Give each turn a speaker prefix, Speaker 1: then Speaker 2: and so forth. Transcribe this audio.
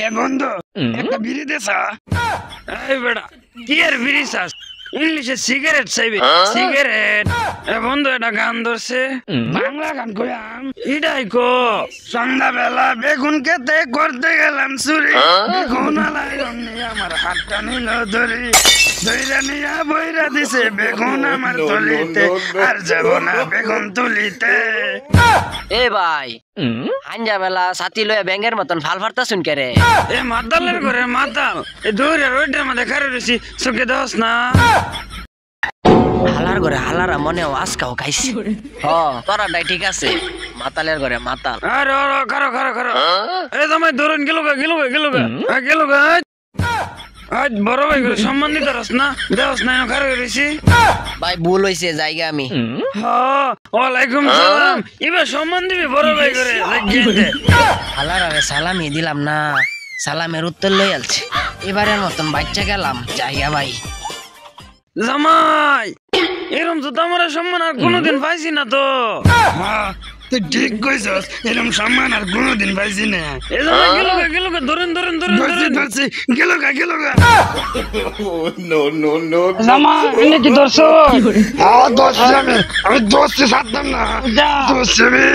Speaker 1: এ বন্ধু একটা বিড়ি দেছা এই বেড়া কি আর বিড়ি চাস ইংলিশে সিগারেট চাইবে সিগারেট এ বন্ধু এটা গান ধরছে বাংলা গান কইয়াম ইডাই কো সন্ধ্যাবেলা বেগুন খেতে করতে গেলাম চুরি বেগুন আমার হাতটা নিল ধরি ধইরা নিয়া বইরা দিছে বেগুন আমার তলিতে আর যাব না বেগুন তুলিতে।
Speaker 2: এ ভাই হাঞ্জা বেলা সাথী লয়ে ব্যাঙের মতন ফাল ফারতা শুন কে রে?
Speaker 1: এ মাতালের ঘরে মাতাল এ দূরে রোডের মধ্যে খারে রইছি চোখে দোস না
Speaker 2: হালার ঘরে হালারা মনে আজকাও খাইছি। হ তোরাটাই ঠিক আছে, মাতালের ঘরে মাতাল।
Speaker 1: আরে খারো খারো খারো এ তোমায় ধরুন গেল গা আজ বড় ভাই করে সম্মান দিতে রস না দেওস না খারো রইছি
Speaker 2: ভাই ভুল হইছে জায়গা আমি।
Speaker 1: হ্যাঁ ওয়ালাইকুম সালাম এবার সম্মান দিবি বড় ভাই করে
Speaker 2: হালারা সালামি দিলাম না, সালামের উত্তর লই আলছি। এবারের মতন বাচ্চা গেলাম জায়গা ভাই।
Speaker 1: জামাই এরম তো আমরা সম্মান আর কোনোদিন পাইছি না তো। তুই ঠিক কইছস এরম সম্মান আর কোনোদিন পাইছি না। এ জামাই গেল গা ধরেন ধরছি গেল গা নো জামাই এনে কি ধরছো? হ্যাঁ ধরছি আমি ধরছি ছাড়তাম না ধরছি আমি।